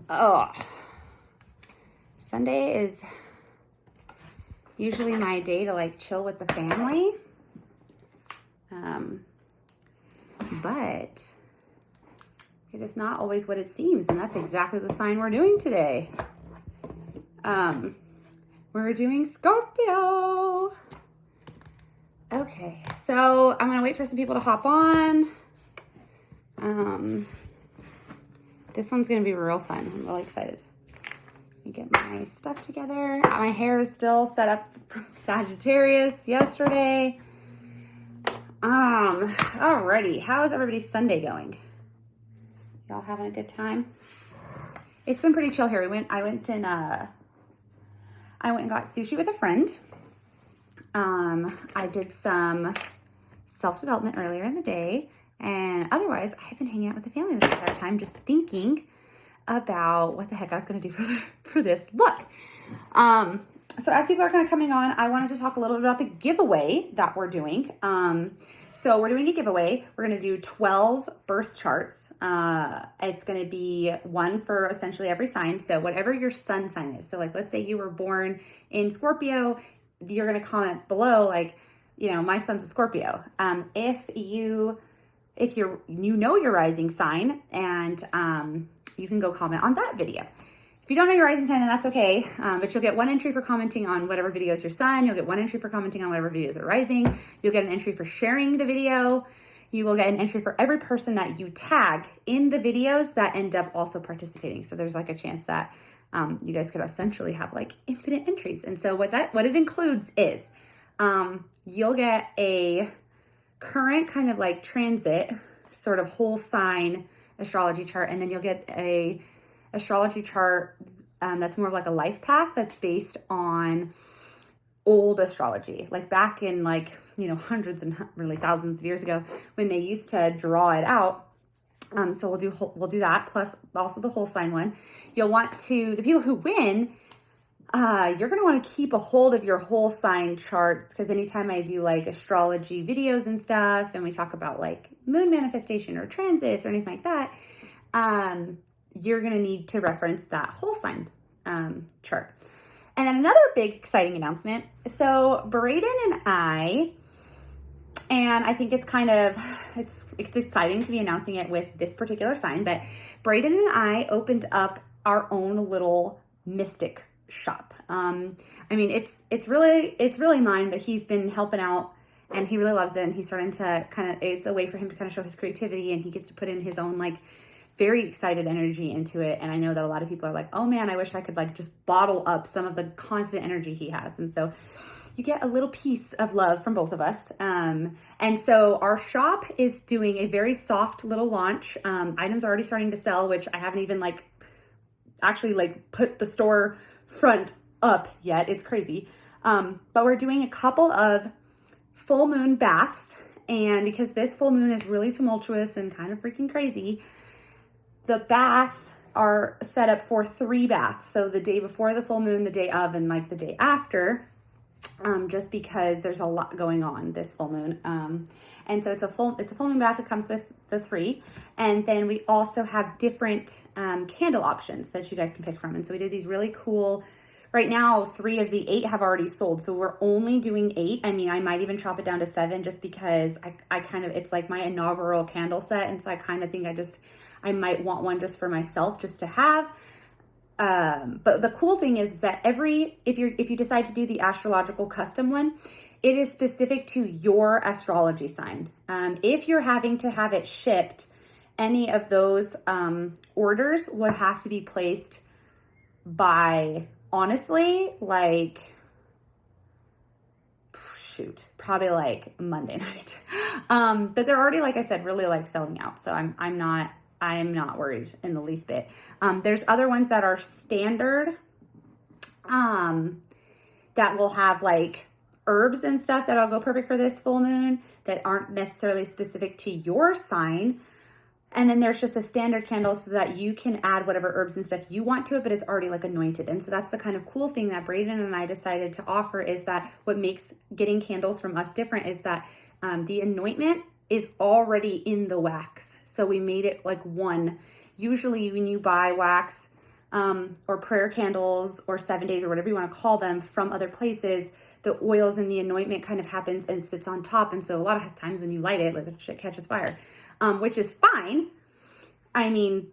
Oh, Sunday is usually my day to like chill with the family. But it is not always what it seems, and that's exactly the sign we're doing today. We're doing Scorpio. Okay, so I'm gonna wait for some people to hop on. This one's gonna be real fun. I'm really excited. Let me get my stuff together. My hair is still set up from Sagittarius yesterday. Alrighty, how is everybody's Sunday going? Y'all having a good time? It's been pretty chill here. I went and got sushi with a friend. I did some self-development earlier in the day, and otherwise I've been hanging out with the family this entire time, just thinking about what the heck I was going to do for this look. So as people are kind of coming on, I wanted to talk a little bit about the giveaway that we're doing. So we're doing a giveaway. We're going to do 12 birth charts. It's going to be one for essentially every sign. So whatever your sun sign is. So like, let's say you were born in Scorpio, you're going to comment below, like, you know, my son's a Scorpio. If you know your rising sign, and you can go comment on that video. If you don't know your rising sign, then that's okay. But you'll get one entry for commenting on whatever video is your sun. You'll get one entry for commenting on whatever videos are rising. You'll get an entry for sharing the video. You will get an entry for every person that you tag in the videos that end up also participating. So there's like a chance that you guys could essentially have like infinite entries. And so what it includes is you'll get a current kind of like transit sort of whole sign astrology chart, and then you'll get a astrology chart that's more of like a life path that's based on old astrology, like back in like, you know, hundreds and really thousands of years ago when they used to draw it out. So we'll do that, plus also the whole sign one. You'll want to, the people who win, you're going to want to keep a hold of your whole sign charts, because anytime I do like astrology videos and stuff, and we talk about like moon manifestation or transits or anything like that, you're going to need to reference that whole sign chart. And then another big exciting announcement. So Braden and I think it's kind of, it's exciting to be announcing it with this particular sign, but Braden and I opened up our own little mystic shop. I mean, it's really mine, but he's been helping out and he really loves it. And he's starting to it's a way for him to kind of show his creativity, and he gets to put in his own like very excited energy into it. And I know that a lot of people are like, oh man, I wish I could like just bottle up some of the constant energy he has. And so you get a little piece of love from both of us. And so our shop is doing a very soft little launch. Items are already starting to sell, which I haven't even like actually like put the store front up yet. It's crazy. But we're doing a couple of full moon baths. And because this full moon is really tumultuous and kind of freaking crazy, the baths are set up for 3 baths. So the day before the full moon, the day of, and like the day after, just because there's a lot going on this full moon. And so it's a full moon bath that comes with the 3. And then we also have different candle options that you guys can pick from. And so we did these really cool, right now 3 of the 8 have already sold. So we're only doing 8. I mean, I might even chop it down to 7 just because I kind of, it's like my inaugural candle set. And so I kind of think I might want one just for myself, just to have. But the cool thing is that if you decide to do the astrological custom one, it is specific to your astrology sign. If you're having to have it shipped, any of those orders would have to be placed by, honestly, like, probably like Monday night. But they're already, like I said, really like selling out. So I am not worried in the least bit. There's other ones that are standard that will have like herbs and stuff that'll go perfect for this full moon that aren't necessarily specific to your sign. And then there's just a standard candle so that you can add whatever herbs and stuff you want to it, but it's already like anointed. And so that's the kind of cool thing that Braden and I decided to offer, is that what makes getting candles from us different is that the anointment is already in the wax. So we made it like one. Usually when you buy wax, or prayer candles or 7 days or whatever you want to call them from other places, the oils and the anointment kind of happens and sits on top. And so a lot of times when you light it, like the shit catches fire, which is fine. I mean,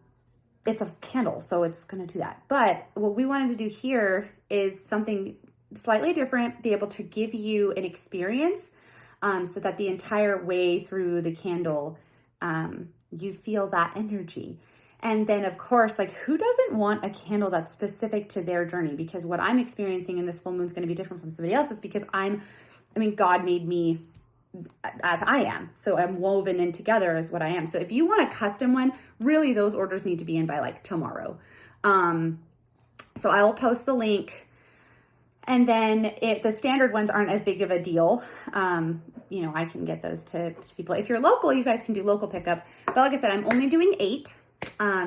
it's a candle, so it's going to do that. But what we wanted to do here is something slightly different, be able to give you an experience so that the entire way through the candle, you feel that energy. And then, of course, like, who doesn't want a candle that's specific to their journey? Because what I'm experiencing in this full moon is going to be different from somebody else's, because God made me as I am. So I'm woven in together as what I am. So if you want a custom one, really those orders need to be in by like tomorrow. So I will post the link. And then if the standard ones aren't as big of a deal, I can get those to people. If you're local, you guys can do local pickup. But like I said, I'm only doing 8.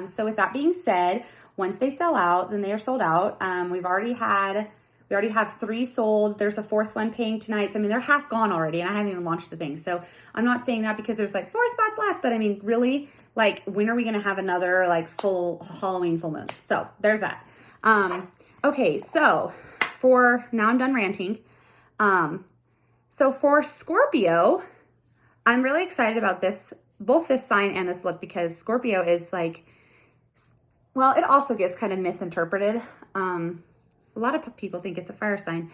So with that being said, once they sell out, then they are sold out. We already have 3 sold. There's a 4th one paying tonight. So, they're half gone already, and I haven't even launched the thing. So I'm not saying that because there's like 4 spots left, but really, like, when are we going to have another like full Halloween full moon? So there's that. Okay. So now I'm done ranting. So for Scorpio, I'm really excited about both this sign and this look, because Scorpio is like, well, it also gets kind of misinterpreted. A lot of people think it's a fire sign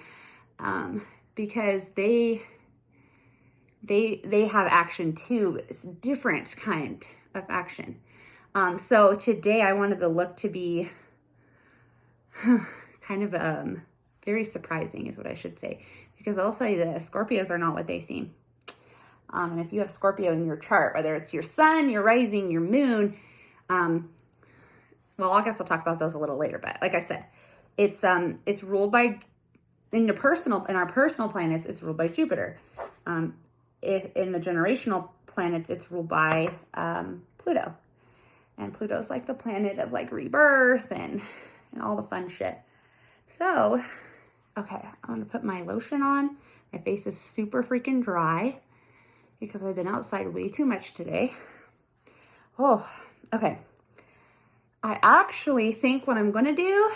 because they have action too, but it's a different kind of action. So today I wanted the look to be kind of very surprising is what I should say, because I'll tell you that Scorpios are not what they seem. And if you have Scorpio in your chart, whether it's your sun, your rising, your moon, well, I guess I'll talk about those a little later, but like I said, it's ruled by, in our personal planets, it's ruled by Jupiter. If in the generational planets, it's ruled by Pluto. And Pluto's like the planet of like rebirth and all the fun shit. So, okay, I'm gonna put my lotion on. My face is super freaking dry because I've been outside way too much today. Oh, okay. I actually think what I'm gonna do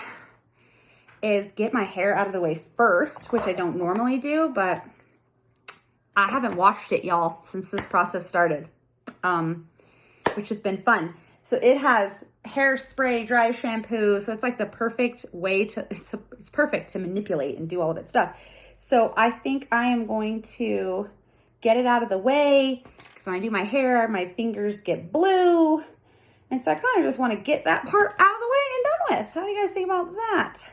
is get my hair out of the way first, which I don't normally do, but I haven't washed it, y'all, since this process started, which has been fun. So it has hairspray, dry shampoo. So it's like the perfect way it's perfect to manipulate and do all of its stuff. So I think I am going to get it out of the way, because when I do my hair, my fingers get blue. And so I kind of just want to get that part out of the way and done with. How do you guys think about that?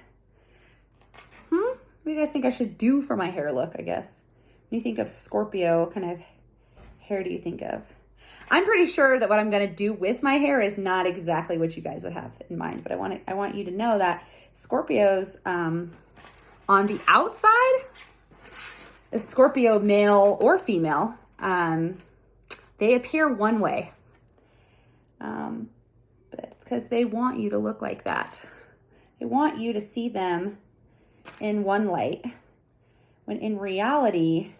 What do you guys think I should do for my hair look, I guess? When you think of Scorpio, what kind of hair do you think of? I'm pretty sure that what I'm going to do with my hair is not exactly what you guys would have in mind, but I want you to know that Scorpios, on the outside, a Scorpio male or female, they appear one way. But it's because they want you to look like that. They want you to see them in one light, when in reality,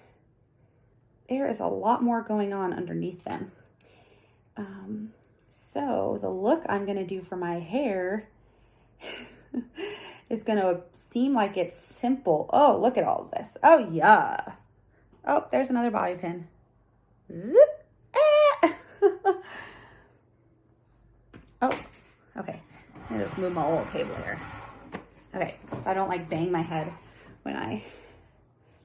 there is a lot more going on underneath them. So the look I'm going to do for my hair is going to seem like it's simple. Oh, look at all of this. Oh, yeah. Oh, there's another bobby pin. Zip. Ah. Oh, okay. Let me just move my little table here. Okay, so I don't like bang my head when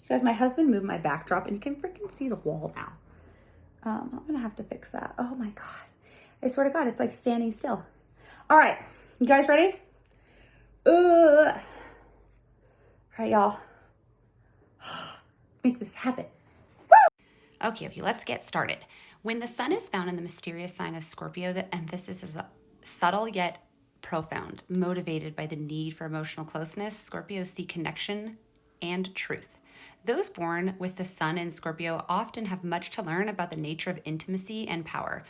because my husband moved my backdrop and you can freaking see the wall now. I'm gonna have to fix that. Oh my God. I swear to God, it's like standing still. All right, you guys ready? All right, y'all. Make this happen. Woo! Okay, let's get started. When the sun is found in the mysterious sign of Scorpio, the emphasis is subtle yet profound. Motivated by the need for emotional closeness, Scorpios seek connection and truth. Those born with the sun in Scorpio often have much to learn about the nature of intimacy and power.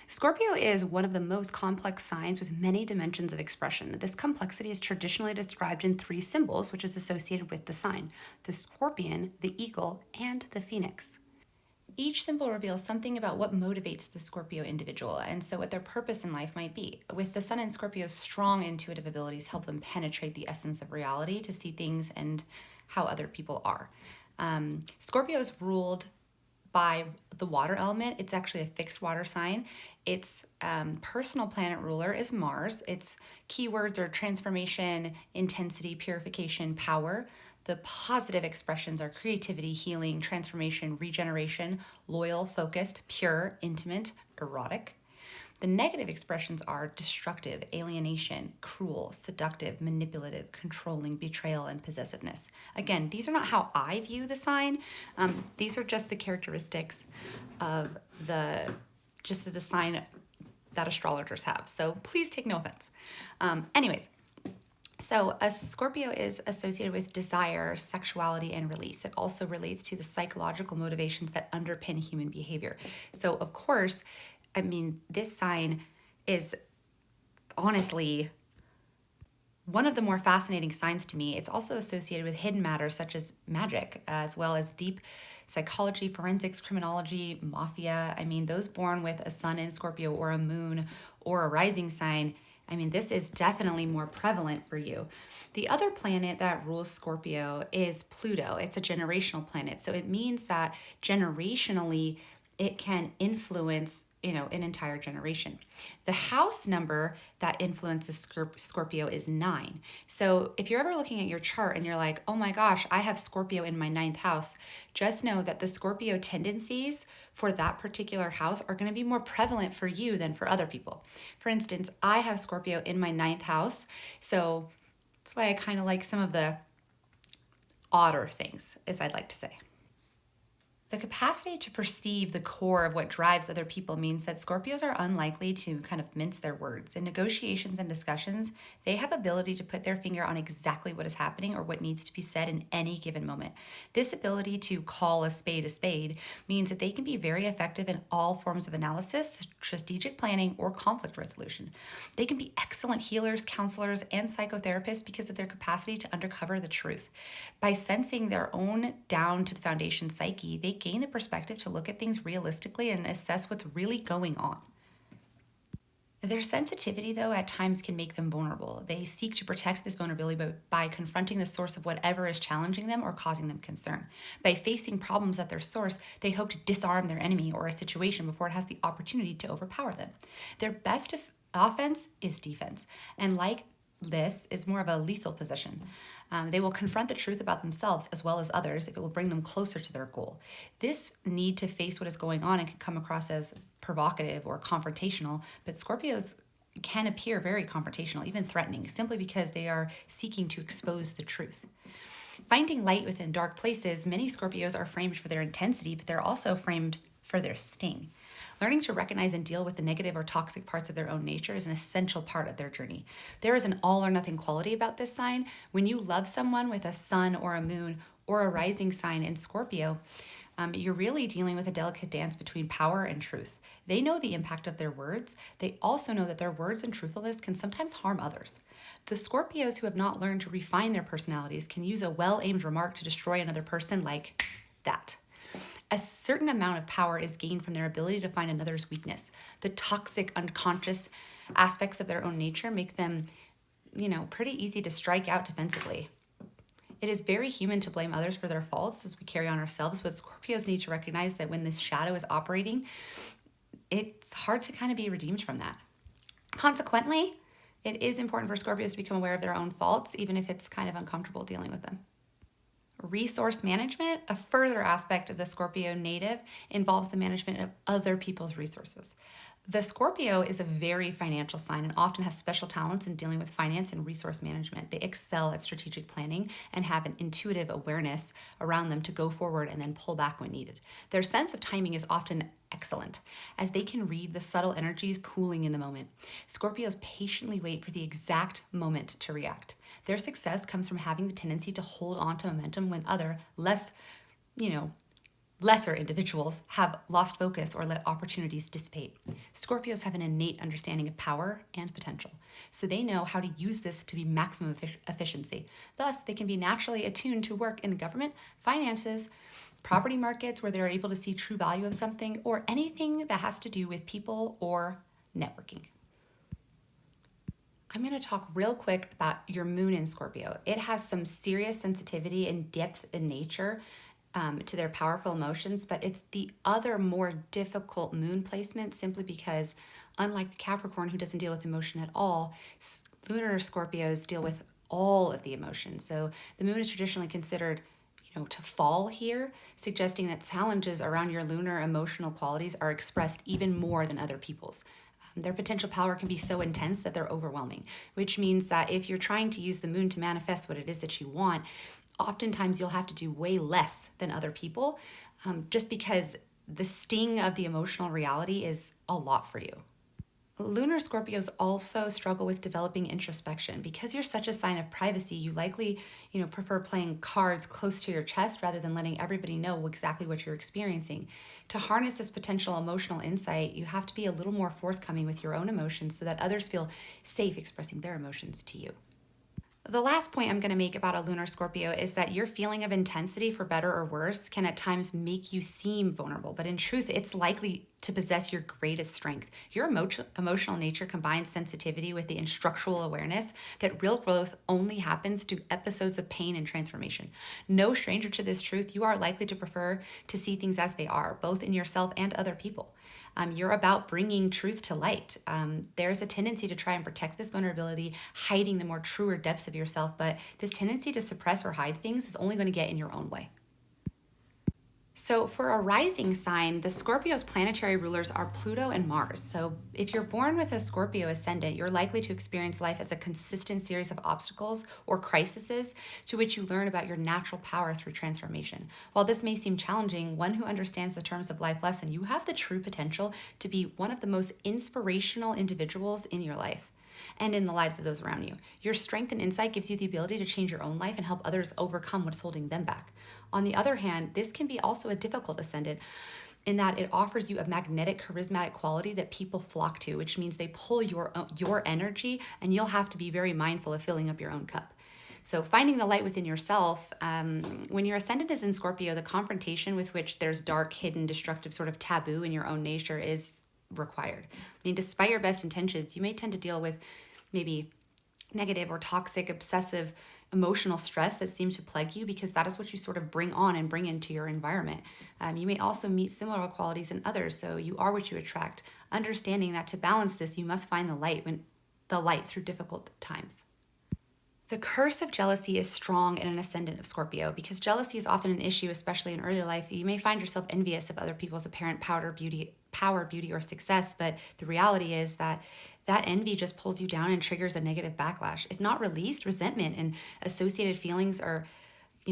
Scorpio is one of the most complex signs with many dimensions of expression. This complexity is traditionally described in 3 symbols, which is associated with the sign: the scorpion, the eagle, and the phoenix. Each symbol reveals something about what motivates the Scorpio individual and so what their purpose in life might be. With the Sun in Scorpio's strong intuitive abilities help them penetrate the essence of reality to see things and how other people are. Scorpio is ruled by the water element. It's actually a fixed water sign. Its personal planet ruler is Mars. Its keywords are transformation, intensity, purification, power. The positive expressions are creativity, healing, transformation, regeneration, loyal, focused, pure, intimate, erotic. The negative expressions are destructive, alienation, cruel, seductive, manipulative, controlling, betrayal, and possessiveness. Again, these are not how I view the sign. These are just the characteristics of the sign that astrologers have. So please take no offense. So a Scorpio is associated with desire, sexuality, and release. It also relates to the psychological motivations that underpin human behavior. So of course, this sign is honestly one of the more fascinating signs to me. It's also associated with hidden matters such as magic, as well as deep psychology, forensics, criminology, mafia. Those born with a sun in Scorpio or a moon or a rising sign, this is definitely more prevalent for you. The other planet that rules Scorpio is Pluto. It's a generational planet. So it means that generationally, it can influence an entire generation. The house number that influences Scorpio is 9. So if you're ever looking at your chart and you're like, oh my gosh, I have Scorpio in my 9th house, just know that the Scorpio tendencies for that particular house are going to be more prevalent for you than for other people. For instance, I have Scorpio in my 9th house, so that's why I kind of like some of the odder things, as I'd like to say. The capacity to perceive the core of what drives other people means that Scorpios are unlikely to kind of mince their words. In negotiations and discussions, they have ability to put their finger on exactly what is happening or what needs to be said in any given moment. This ability to call a spade means that they can be very effective in all forms of analysis, strategic planning, or conflict resolution. They can be excellent healers, counselors, and psychotherapists because of their capacity to uncover the truth. By sensing their own down to the foundation psyche, they gain the perspective to look at things realistically and assess what's really going on. Their sensitivity, though, at times can make them vulnerable. They seek to protect this vulnerability by confronting the source of whatever is challenging them or causing them concern. By facing problems at their source, they hope to disarm their enemy or a situation before it has the opportunity to overpower them. Their best offense is defense, and like this is more of a lethal position. They will confront the truth about themselves as well as others if it will bring them closer to their goal. This need to face what is going on and can come across as provocative or confrontational, but Scorpios can appear very confrontational, even threatening, simply because they are seeking to expose the truth. Finding light within dark places, many Scorpios are framed for their intensity, but they're also framed for their sting. Learning to recognize and deal with the negative or toxic parts of their own nature is an essential part of their journey. There is an all or nothing quality about this sign. When you love someone with a sun or a moon or a rising sign in Scorpio, you're really dealing with a delicate dance between power and truth. They know the impact of their words. They also know that their words and truthfulness can sometimes harm others. The Scorpios who have not learned to refine their personalities can use a well-aimed remark to destroy another person like that. A certain amount of power is gained from their ability to find another's weakness. The toxic, unconscious aspects of their own nature make them, pretty easy to strike out defensively. It is very human to blame others for their faults as we carry on ourselves, but Scorpios need to recognize that when this shadow is operating, it's hard to kind of be redeemed from that. Consequently, it is important for Scorpios to become aware of their own faults, even if it's kind of uncomfortable dealing with them. Resource management, a further aspect of the Scorpio native, involves the management of other people's resources. The Scorpio is a very financial sign and often has special talents in dealing with finance and resource management. They excel at strategic planning and have an intuitive awareness around them to go forward and then pull back when needed. Their sense of timing is often excellent, as they can read the subtle energies pooling in the moment. Scorpios patiently wait for the exact moment to react. Their success comes from having the tendency to hold on to momentum when other, lesser individuals have lost focus or let opportunities dissipate. Scorpios have an innate understanding of power and potential, so they know how to use this to be maximum efficiency. Thus, they can be naturally attuned to work in government, finances, property markets where they're able to see true value of something, or anything that has to do with people or networking. I'm going to talk real quick about your moon in Scorpio. It has some serious sensitivity and depth in nature to their powerful emotions, but it's the other more difficult moon placement simply because, unlike Capricorn, who doesn't deal with emotion at all, lunar Scorpios deal with all of the emotions. So the moon is traditionally considered to fall here, suggesting that challenges around your lunar emotional qualities are expressed even more than other people's. Their potential power can be so intense that they're overwhelming, which means that if you're trying to use the moon to manifest what it is that you want, oftentimes you'll have to do way less than other people, just because the sting of the emotional reality is a lot for you. Lunar Scorpios also struggle with developing introspection. Because you're such a sign of privacy, you likely, prefer playing cards close to your chest rather than letting everybody know exactly what you're experiencing. To harness this potential emotional insight, you have to be a little more forthcoming with your own emotions so that others feel safe expressing their emotions to you. The last point I'm going to make about a lunar Scorpio is that your feeling of intensity, for better or worse, can at times make you seem vulnerable, but in truth, it's likely to possess your greatest strength. Your emotional nature combines sensitivity with the instructional awareness that real growth only happens through episodes of pain and transformation. No stranger to this truth, you are likely to prefer to see things as they are, both in yourself and other people. You're about bringing truth to light. There's a tendency to try and protect this vulnerability, hiding the more truer depths of yourself, but this tendency to suppress or hide things is only going to get in your own way. So for a rising sign, the Scorpio's planetary rulers are Pluto and Mars. So if you're born with a Scorpio ascendant, you're likely to experience life as a consistent series of obstacles or crises to which you learn about your natural power through transformation. While this may seem challenging, one who understands the terms of life lesson, you have the true potential to be one of the most inspirational individuals in your life and in the lives of those around you. Your strength and insight gives you the ability to change your own life and help others overcome what's holding them back. On the other hand, this can be also a difficult ascendant in that it offers you a magnetic, charismatic quality that people flock to, which means they pull your energy, and you'll have to be very mindful of filling up your own cup. So finding the light within yourself, when your ascendant is in Scorpio, the confrontation with which there's dark, hidden, destructive sort of taboo in your own nature is required. I mean, despite your best intentions, you may tend to deal with maybe negative or toxic, obsessive, emotional stress that seems to plague you because that is what you sort of bring on and bring into your environment. You may also meet similar qualities in others, so you are what you attract. Understanding that to balance this, you must find the light through difficult times. The curse of jealousy is strong in an ascendant of Scorpio. Because jealousy is often an issue, especially in early life, you may find yourself envious of other people's apparent power, beauty, or success, but the reality is that envy just pulls you down and triggers a negative backlash. If not released, resentment and associated feelings are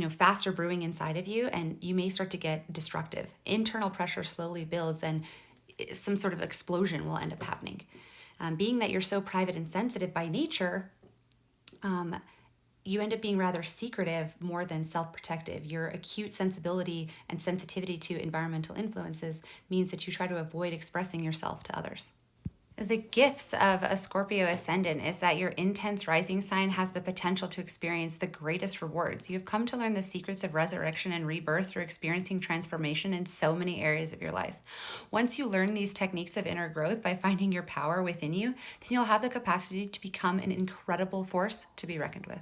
faster brewing inside of you, and you may start to get destructive. Internal pressure slowly builds, and some sort of explosion will end up happening. Being that you're so private and sensitive by nature, you end up being rather secretive more than self-protective. Your acute sensibility and sensitivity to environmental influences means that you try to avoid expressing yourself to others. The gifts of a Scorpio ascendant is that your intense rising sign has the potential to experience the greatest rewards. You have come to learn the secrets of resurrection and rebirth through experiencing transformation in so many areas of your life. Once you learn these techniques of inner growth by finding your power within you, then you'll have the capacity to become an incredible force to be reckoned with.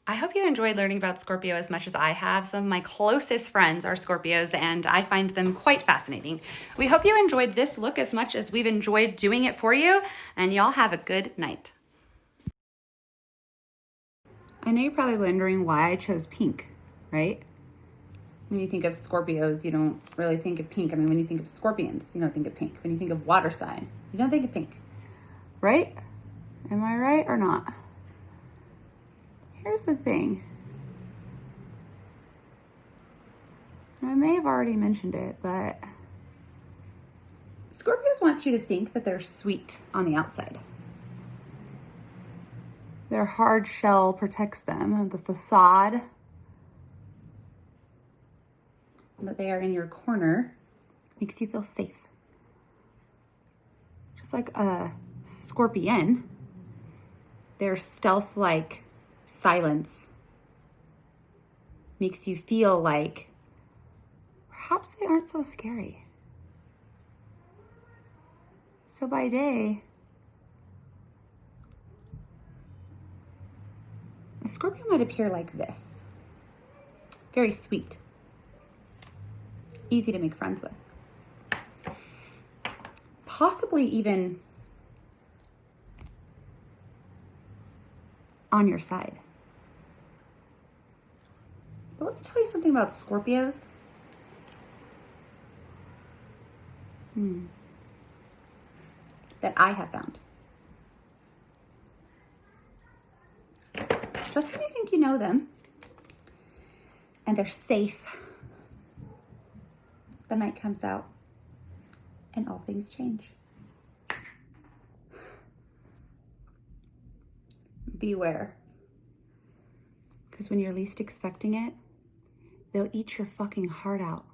I hope you enjoyed learning about Scorpio as much as I have. Some of my closest friends are Scorpios, and I find them quite fascinating. We hope you enjoyed this look as much as we've enjoyed doing it for you, and y'all have a good night. I know you're probably wondering why I chose pink, right? When you think of Scorpios, you don't really think of pink. I mean, when you think of scorpions, you don't think of pink. When you think of water sign, you don't think of pink, right? Am I right or not? Here's the thing, and I may have already mentioned it, but Scorpios want you to think that they're sweet on the outside. Their hard shell protects them, the facade that they are in your corner makes you feel safe. Just like a scorpion, their stealth-like silence makes you feel like perhaps they aren't so scary. So by day, a Scorpio might appear like this. Very sweet. Easy to make friends with. Possibly even on your side. But let me tell you something about Scorpios. That I have found. Just when you think you know them and they're safe, the night comes out and all things change. Beware. Because when you're least expecting it, they'll eat your fucking heart out.